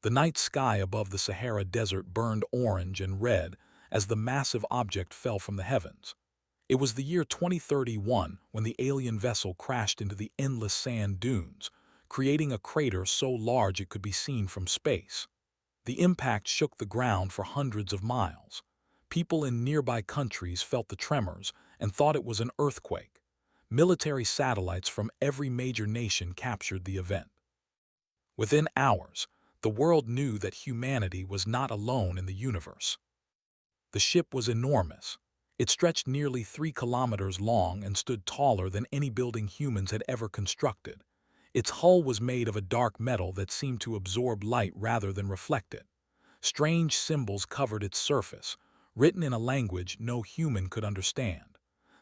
The night sky above the Sahara Desert burned orange and red as the massive object fell from the heavens. It was the year 2031 when the alien vessel crashed into the endless sand dunes, creating a crater so large it could be seen from space. The impact shook the ground for hundreds of miles. People in nearby countries felt the tremors and thought it was an earthquake. Military satellites from every major nation captured the event. Within hours, the world knew that humanity was not alone in the universe. The ship was enormous. It stretched nearly 3 kilometers long and stood taller than any building humans had ever constructed. Its hull was made of a dark metal that seemed to absorb light rather than reflect it. Strange symbols covered its surface, written in a language no human could understand.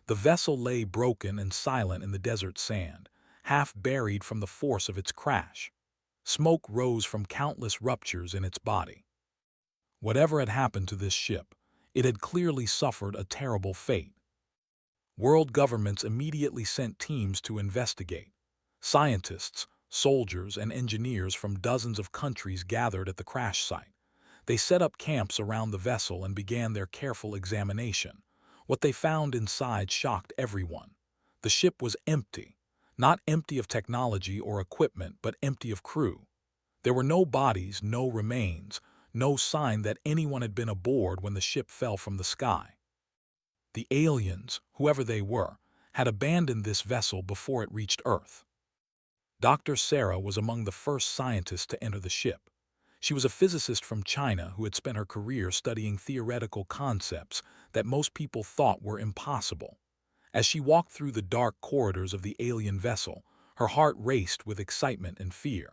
The vessel lay broken and silent in the desert sand, half buried from the force of its crash. Smoke rose from countless ruptures in its body. Whatever had happened to this ship, it had clearly suffered a terrible fate. World governments immediately sent teams to investigate. Scientists, soldiers, and engineers from dozens of countries gathered at the crash site. They set up camps around the vessel and began their careful examination. What they found inside shocked everyone. The ship was empty. Not empty of technology or equipment, but empty of crew. There were no bodies, no remains, no sign that anyone had been aboard when the ship fell from the sky. The aliens, whoever they were, had abandoned this vessel before it reached Earth. Dr. Sarah was among the first scientists to enter the ship. She was a physicist from China who had spent her career studying theoretical concepts that most people thought were impossible. As she walked through the dark corridors of the alien vessel, her heart raced with excitement and fear.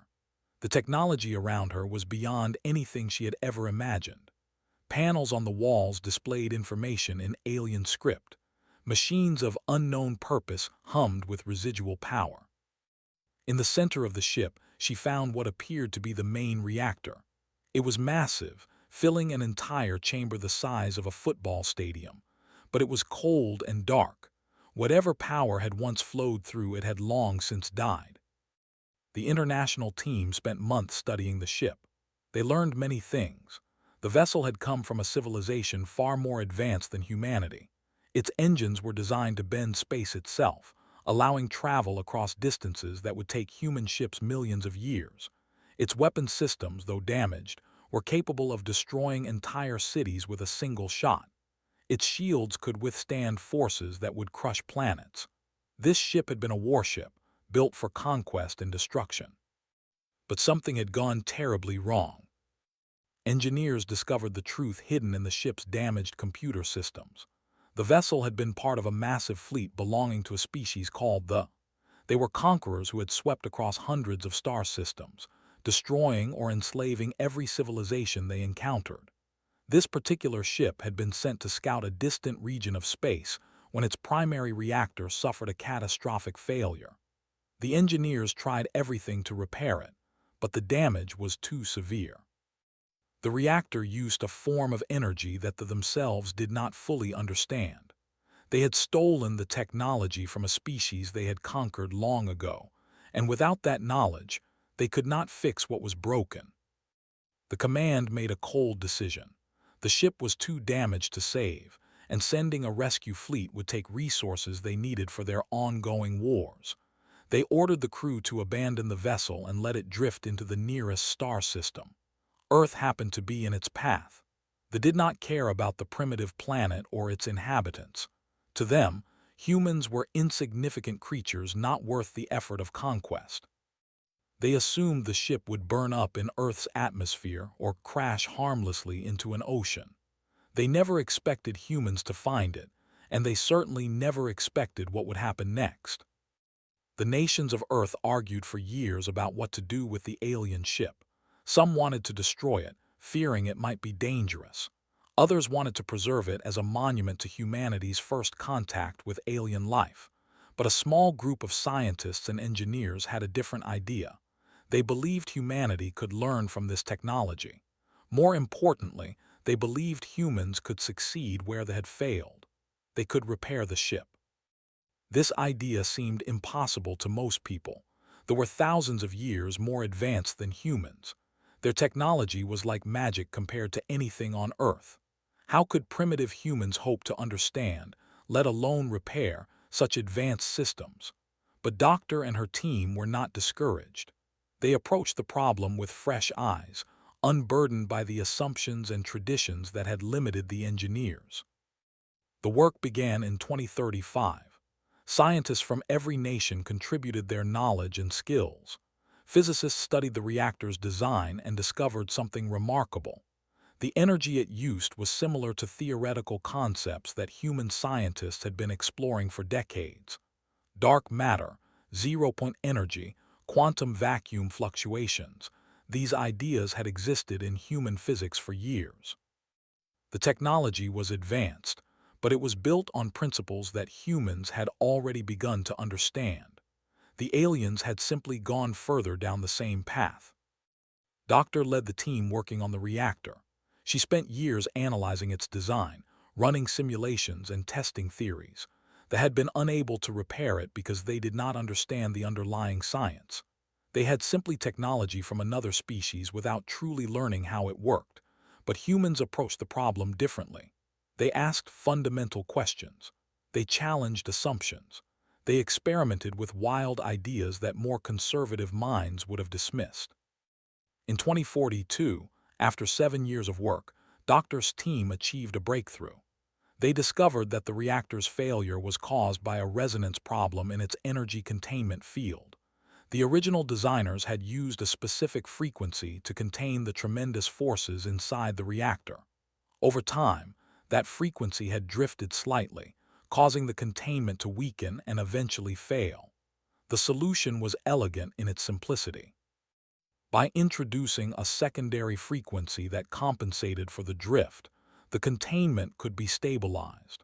The technology around her was beyond anything she had ever imagined. Panels on the walls displayed information in alien script. Machines of unknown purpose hummed with residual power. In the center of the ship, she found what appeared to be the main reactor. It was massive, filling an entire chamber the size of a football stadium. But it was cold and dark. Whatever power had once flowed through it had long since died. The international team spent months studying the ship. They learned many things. The vessel had come from a civilization far more advanced than humanity. Its engines were designed to bend space itself, allowing travel across distances that would take human ships millions of years. Its weapon systems, though damaged, were capable of destroying entire cities with a single shot. Its shields could withstand forces that would crush planets. This ship had been a warship, built for conquest and destruction. But something had gone terribly wrong. Engineers discovered the truth hidden in the ship's damaged computer systems. The vessel had been part of a massive fleet belonging to a species called the. They were conquerors who had swept across hundreds of star systems, destroying or enslaving every civilization they encountered. This particular ship had been sent to scout a distant region of space when its primary reactor suffered a catastrophic failure. The engineers tried everything to repair it, but the damage was too severe. The reactor used a form of energy that they themselves did not fully understand. They had stolen the technology from a species they had conquered long ago, and without that knowledge, they could not fix what was broken. The command made a cold decision. The ship was too damaged to save, and sending a rescue fleet would take resources they needed for their ongoing wars. They ordered the crew to abandon the vessel and let it drift into the nearest star system. Earth happened to be in its path. They did not care about the primitive planet or its inhabitants. To them, humans were insignificant creatures not worth the effort of conquest. They assumed the ship would burn up in Earth's atmosphere or crash harmlessly into an ocean. They never expected humans to find it, and they certainly never expected what would happen next. The nations of Earth argued for years about what to do with the alien ship. Some wanted to destroy it, fearing it might be dangerous. Others wanted to preserve it as a monument to humanity's first contact with alien life. But a small group of scientists and engineers had a different idea. They believed humanity could learn from this technology. More importantly, they believed humans could succeed where they had failed. They could repair the ship. This idea seemed impossible to most people. There were thousands of years more advanced than humans. Their technology was like magic compared to anything on Earth. How could primitive humans hope to understand, let alone repair, such advanced systems? But Doctor and her team were not discouraged. They approached the problem with fresh eyes, unburdened by the assumptions and traditions that had limited the engineers. The work began in 2035. Scientists from every nation contributed their knowledge and skills. Physicists studied the reactor's design and discovered something remarkable. The energy it used was similar to theoretical concepts that human scientists had been exploring for decades. Dark matter, zero-point energy, quantum vacuum fluctuations. These ideas had existed in human physics for years. The technology was advanced, but it was built on principles that humans had already begun to understand. The aliens had simply gone further down the same path. Doctor led the team working on the reactor. She spent years analyzing its design, running simulations and testing theories. They had been unable to repair it because they did not understand the underlying science. They had simply technology from another species without truly learning how it worked. But humans approached the problem differently. They asked fundamental questions. They challenged assumptions. They experimented with wild ideas that more conservative minds would have dismissed. In 2042, after 7 years of work, Doctor's team achieved a breakthrough. They discovered that the reactor's failure was caused by a resonance problem in its energy containment field. The original designers had used a specific frequency to contain the tremendous forces inside the reactor. Over time, that frequency had drifted slightly, causing the containment to weaken and eventually fail. The solution was elegant in its simplicity. By introducing a secondary frequency that compensated for the drift, the containment could be stabilized.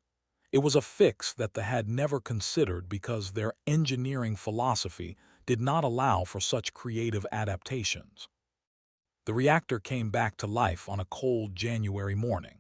It was a fix that they had never considered because their engineering philosophy did not allow for such creative adaptations. The reactor came back to life on a cold January morning.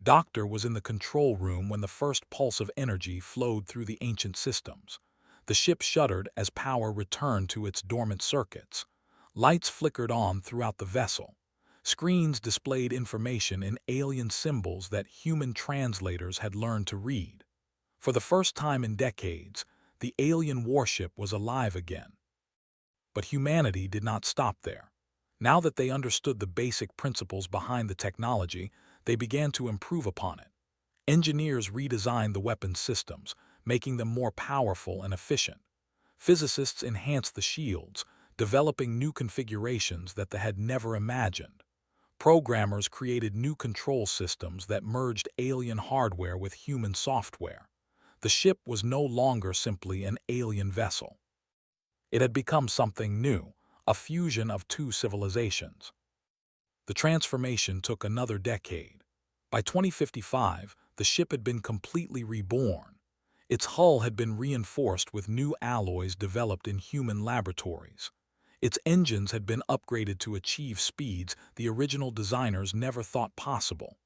Doctor was in the control room when the first pulse of energy flowed through the ancient systems. The ship shuddered as power returned to its dormant circuits. Lights flickered on throughout the vessel. Screens displayed information in alien symbols that human translators had learned to read. For the first time in decades, the alien warship was alive again. But humanity did not stop there. Now that they understood the basic principles behind the technology, they began to improve upon it. Engineers redesigned the weapons systems, making them more powerful and efficient. Physicists enhanced the shields, developing new configurations that they had never imagined. Programmers created new control systems that merged alien hardware with human software. The ship was no longer simply an alien vessel. It had become something new, a fusion of two civilizations. The transformation took another decade. By 2055, the ship had been completely reborn. Its hull had been reinforced with new alloys developed in human laboratories. Its engines had been upgraded to achieve speeds the original designers never thought possible.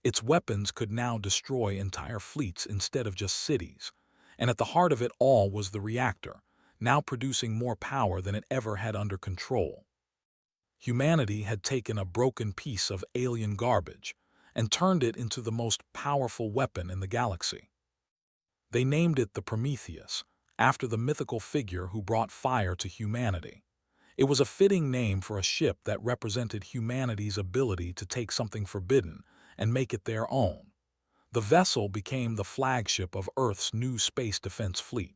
Its weapons could now destroy entire fleets instead of just cities. And at the heart of it all was the reactor, now producing more power than it ever had under control. Humanity had taken a broken piece of alien garbage and turned it into the most powerful weapon in the galaxy. They named it the Prometheus, after the mythical figure who brought fire to humanity. It was a fitting name for a ship that represented humanity's ability to take something forbidden and make it their own. The vessel became the flagship of Earth's new space defense fleet.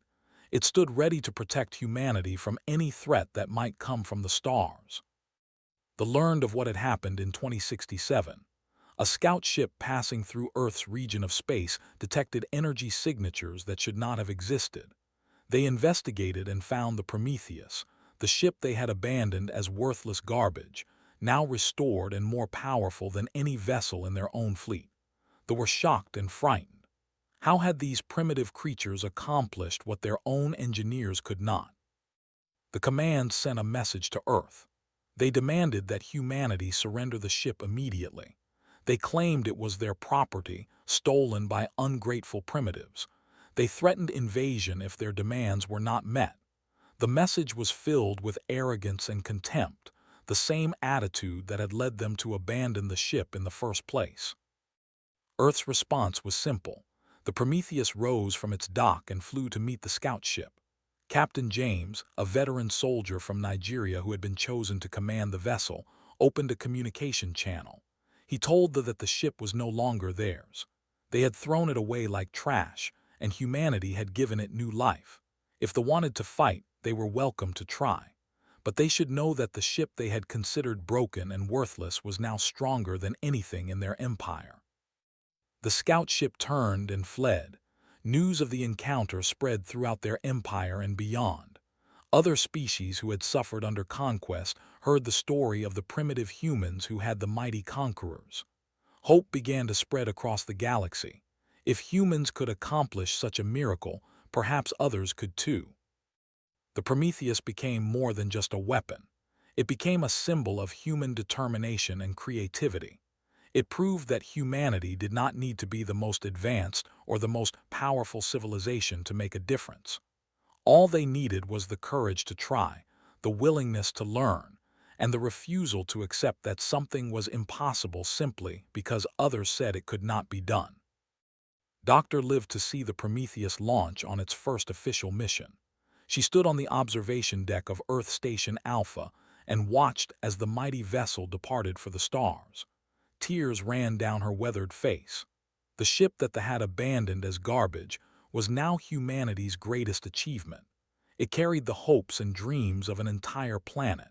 It stood ready to protect humanity from any threat that might come from the stars. They learned of what had happened in 2067. A scout ship passing through Earth's region of space detected energy signatures that should not have existed. They investigated and found the Prometheus, the ship they had abandoned as worthless garbage, now restored and more powerful than any vessel in their own fleet. They were shocked and frightened. How had these primitive creatures accomplished what their own engineers could not? The command sent a message to Earth. They demanded that humanity surrender the ship immediately. They claimed it was their property, stolen by ungrateful primitives. They threatened invasion if their demands were not met. The message was filled with arrogance and contempt. the same attitude that had led them to abandon the ship in the first place. Earth's response was simple. The Prometheus rose from its dock and flew to meet the scout ship. Captain James, a veteran soldier from Nigeria who had been chosen to command the vessel, opened a communication channel. He told them that the ship was no longer theirs. They had thrown it away like trash, and humanity had given it new life. If they wanted to fight, they were welcome to try. But they should know that the ship they had considered broken and worthless was now stronger than anything in their empire. The scout ship turned and fled. News of the encounter spread throughout their empire and beyond. Other species who had suffered under conquest heard the story of the primitive humans who had the mighty conquerors. Hope began to spread across the galaxy. If humans could accomplish such a miracle, perhaps others could too. The Prometheus became more than just a weapon. It became a symbol of human determination and creativity. It proved that humanity did not need to be the most advanced or the most powerful civilization to make a difference. All they needed was the courage to try, the willingness to learn, and the refusal to accept that something was impossible simply because others said it could not be done. Dr. lived to see the Prometheus launch on its first official mission. She stood on the observation deck of Earth Station Alpha and watched as the mighty vessel departed for the stars. Tears ran down her weathered face. The ship that they had abandoned as garbage was now humanity's greatest achievement. It carried the hopes and dreams of an entire planet,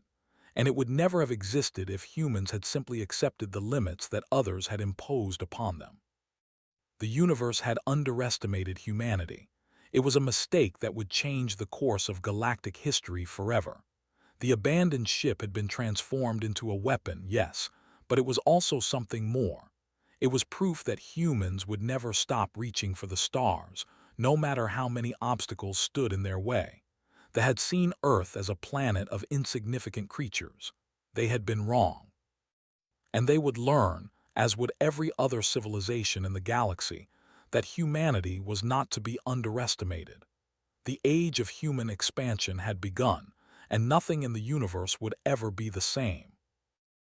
and it would never have existed if humans had simply accepted the limits that others had imposed upon them. The universe had underestimated humanity. It was a mistake that would change the course of galactic history forever. The abandoned ship had been transformed into a weapon, yes, but it was also something more. It was proof that humans would never stop reaching for the stars, no matter how many obstacles stood in their way. They had seen Earth as a planet of insignificant creatures. They had been wrong. And they would learn, as would every other civilization in the galaxy, that humanity was not to be underestimated. The age of human expansion had begun, and nothing in the universe would ever be the same.